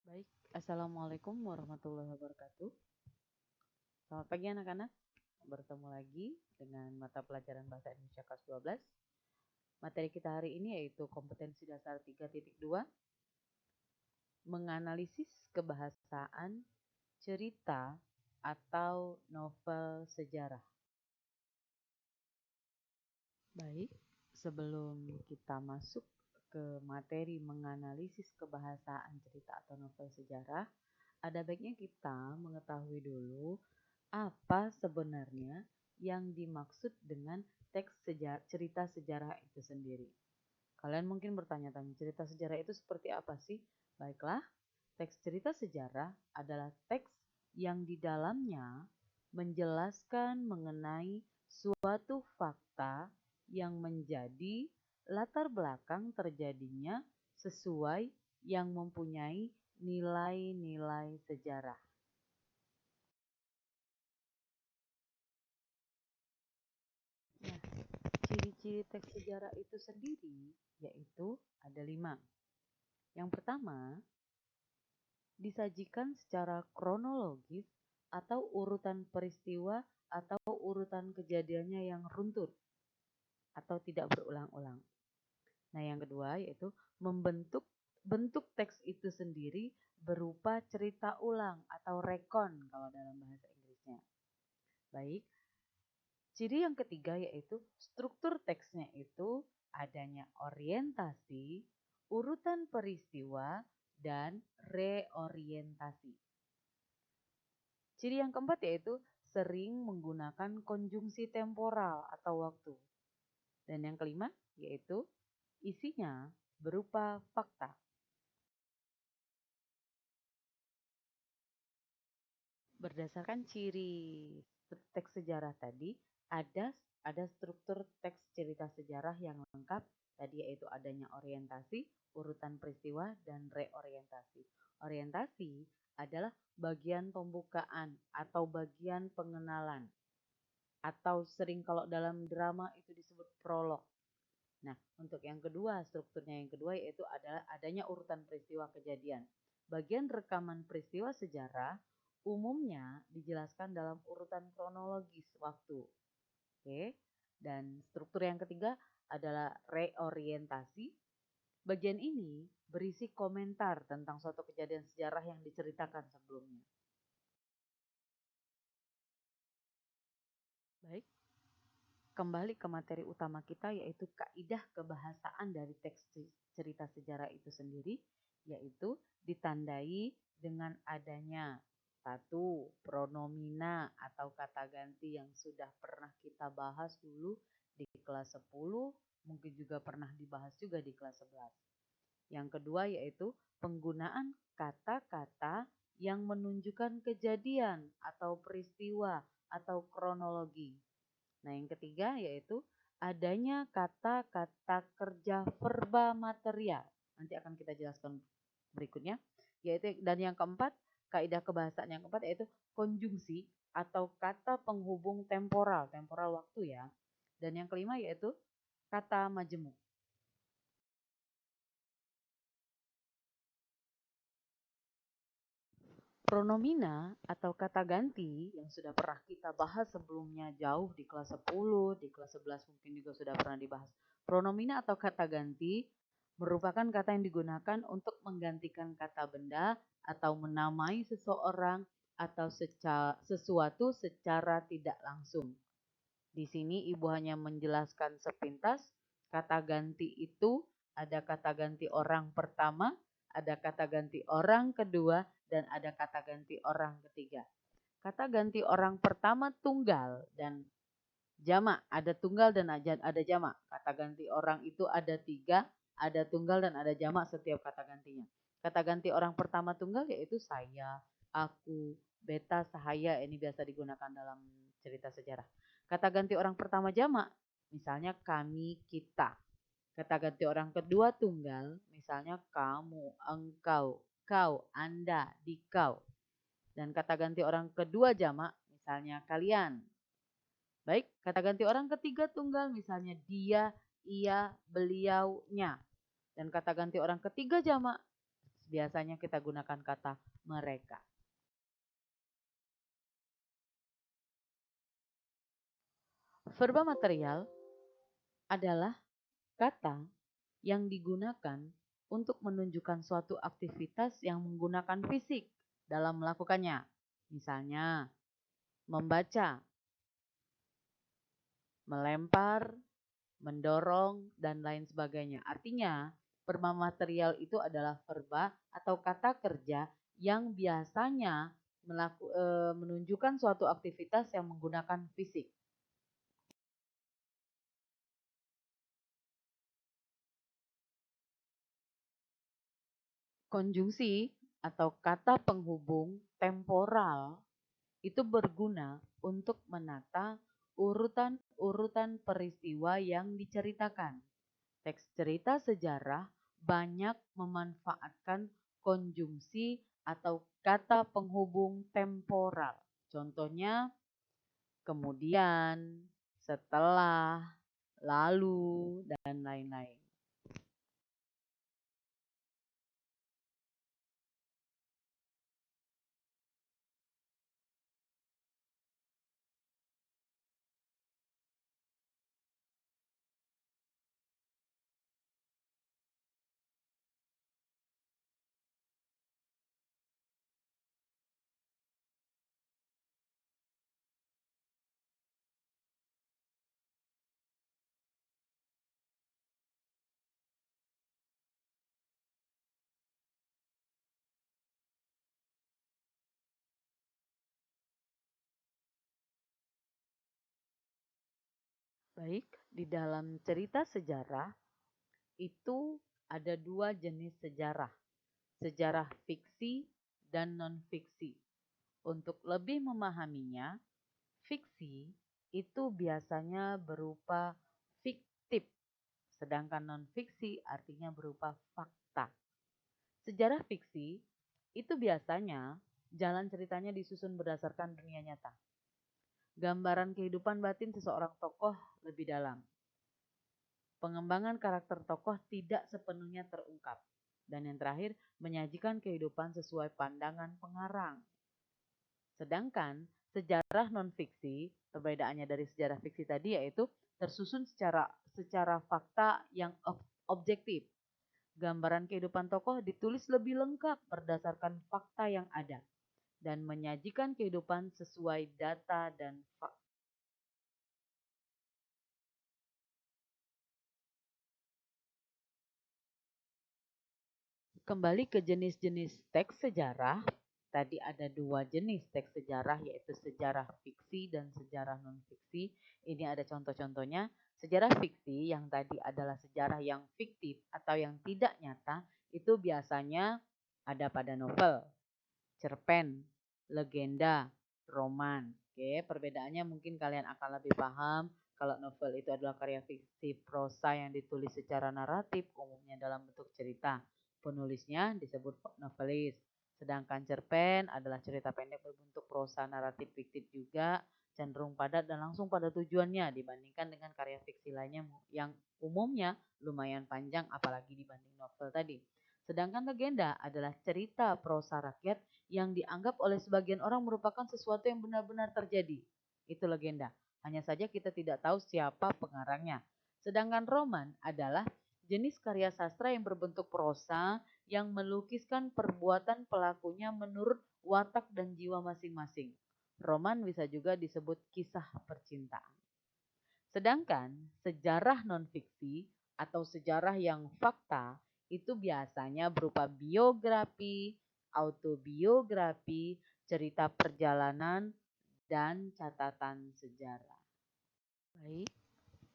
Baik, Assalamualaikum warahmatullahi wabarakatuh. Selamat pagi anak-anak. Bertemu lagi dengan mata pelajaran Bahasa Indonesia kelas 12. Materi kita hari ini yaitu kompetensi dasar 3.2, menganalisis kebahasaan cerita atau novel sejarah. Baik, sebelum kita masuk ke materi menganalisis kebahasaan cerita atau novel sejarah, ada baiknya kita mengetahui dulu apa sebenarnya yang dimaksud dengan teks cerita sejarah itu sendiri. Kalian mungkin bertanya-tanya, cerita sejarah itu seperti apa sih? Baiklah, teks cerita sejarah adalah teks yang di dalamnya menjelaskan mengenai suatu fakta yang menjadi latar belakang terjadinya sesuai yang mempunyai nilai-nilai sejarah. Nah, ciri-ciri teks sejarah itu sendiri yaitu ada 5. Yang pertama, disajikan secara kronologis atau urutan peristiwa atau urutan kejadiannya yang runtut atau tidak berulang-ulang. Nah, yang kedua yaitu membentuk bentuk teks itu sendiri berupa cerita ulang atau rekon kalau dalam bahasa Inggrisnya. Baik, ciri yang ketiga yaitu struktur teksnya itu adanya orientasi, urutan peristiwa, dan reorientasi. Ciri yang keempat yaitu sering menggunakan konjungsi temporal atau waktu. Dan yang kelima yaitu isinya berupa fakta. Berdasarkan ciri teks sejarah tadi, ada struktur teks cerita sejarah yang lengkap, tadi yaitu adanya orientasi, urutan peristiwa, dan reorientasi. Orientasi adalah bagian pembukaan atau bagian pengenalan, atau sering kalau dalam drama itu disebut prolog. Nah, untuk yang kedua, strukturnya yang kedua yaitu adalah adanya urutan peristiwa kejadian. Bagian rekaman peristiwa sejarah umumnya dijelaskan dalam urutan kronologis waktu. Oke. Dan struktur yang ketiga adalah reorientasi. Bagian ini berisi komentar tentang suatu kejadian sejarah yang diceritakan sebelumnya. Baik. Kembali ke materi utama kita yaitu kaidah kebahasaan dari teks cerita sejarah itu sendiri, yaitu ditandai dengan adanya satu, pronomina atau kata ganti yang sudah pernah kita bahas dulu di kelas 10, mungkin juga pernah dibahas juga di kelas 11. Yang kedua yaitu penggunaan kata-kata yang menunjukkan kejadian atau peristiwa atau kronologi. Nah, yang ketiga yaitu adanya kata-kata kerja verba material. Nanti akan kita jelaskan berikutnya. Yaitu, dan yang keempat, kaidah kebahasaan yang keempat yaitu konjungsi atau kata penghubung temporal waktu ya. Dan yang kelima yaitu kata majemuk. Pronomina atau kata ganti yang sudah pernah kita bahas sebelumnya jauh di kelas 10, di kelas 11 mungkin juga sudah pernah dibahas. Pronomina atau kata ganti merupakan kata yang digunakan untuk menggantikan kata benda atau menamai seseorang atau sesuatu secara tidak langsung. Di sini Ibu hanya menjelaskan sepintas, kata ganti itu ada kata ganti orang pertama, ada kata ganti orang kedua, dan ada kata ganti orang ketiga. Kata ganti orang pertama tunggal dan jamak, ada tunggal dan ada jamak. Kata ganti orang itu ada 3, ada tunggal dan ada jamak setiap kata gantinya. Kata ganti orang pertama tunggal yaitu saya, aku, beta, sahaya, ini biasa digunakan dalam cerita sejarah. Kata ganti orang pertama jamak, misalnya kami, kita. Kata ganti orang kedua tunggal, misalnya kamu, engkau, kau, anda, dikau. Dan kata ganti orang kedua jamak, misalnya kalian. Baik, kata ganti orang ketiga tunggal, misalnya dia, ia, beliau, nya. Dan kata ganti orang ketiga jamak, Biasanya kita gunakan kata mereka. Verba material adalah kata yang digunakan untuk menunjukkan suatu aktivitas yang menggunakan fisik dalam melakukannya. Misalnya, membaca, melempar, mendorong, dan lain sebagainya. Artinya, verba material itu adalah verba atau kata kerja yang biasanya menunjukkan suatu aktivitas yang menggunakan fisik. Konjungsi atau kata penghubung temporal itu berguna untuk menata urutan-urutan peristiwa yang diceritakan. Teks cerita sejarah banyak memanfaatkan konjungsi atau kata penghubung temporal. Contohnya, kemudian, setelah, lalu, dan lain-lain. Baik, di dalam cerita sejarah itu ada dua jenis sejarah, sejarah fiksi dan non-fiksi. Untuk lebih memahaminya, fiksi itu biasanya berupa fiktif, sedangkan non-fiksi artinya berupa fakta. Sejarah fiksi itu biasanya jalan ceritanya disusun berdasarkan dunia nyata. Gambaran kehidupan batin seseorang tokoh lebih dalam. Pengembangan karakter tokoh tidak sepenuhnya terungkap. Dan yang terakhir, menyajikan kehidupan sesuai pandangan pengarang. Sedangkan sejarah non-fiksi, perbedaannya dari sejarah fiksi tadi yaitu tersusun secara fakta yang objektif. Gambaran kehidupan tokoh ditulis lebih lengkap berdasarkan fakta yang ada dan menyajikan kehidupan sesuai data dan fakta. Kembali ke jenis-jenis teks sejarah, tadi ada dua jenis teks sejarah yaitu sejarah fiksi dan sejarah non-fiksi. Ini ada contoh-contohnya. Sejarah fiksi yang tadi adalah sejarah yang fiktif atau yang tidak nyata, itu biasanya ada pada novel, cerpen, legenda, roman. Oke, perbedaannya mungkin kalian akan lebih paham. Kalau novel itu adalah karya fiksi prosa yang ditulis secara naratif, umumnya dalam bentuk cerita. Penulisnya disebut novelis. Sedangkan cerpen adalah cerita pendek berbentuk prosa naratif fiktif juga, cenderung padat dan langsung pada tujuannya dibandingkan dengan karya fiksi lainnya yang umumnya lumayan panjang apalagi dibanding novel tadi. Sedangkan legenda adalah cerita prosa rakyat yang dianggap oleh sebagian orang merupakan sesuatu yang benar-benar terjadi. Itu legenda. Hanya saja kita tidak tahu siapa pengarangnya. Sedangkan roman adalah jenis karya sastra yang berbentuk prosa yang melukiskan perbuatan pelakunya menurut watak dan jiwa masing-masing. Roman bisa juga disebut kisah percintaan. Sedangkan sejarah non-fiksi atau sejarah yang fakta itu biasanya berupa biografi, autobiografi, cerita perjalanan, dan catatan sejarah. Baik,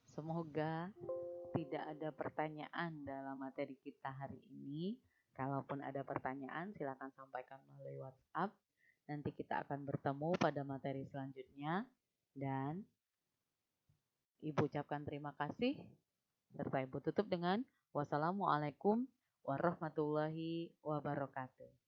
semoga tidak ada pertanyaan dalam materi kita hari ini. Kalaupun ada pertanyaan, silakan sampaikan melalui WhatsApp. Nanti kita akan bertemu pada materi selanjutnya. Dan Ibu ucapkan terima kasih. Serta Ibu tutup dengan wassalamualaikum warahmatullahi wabarakatuh.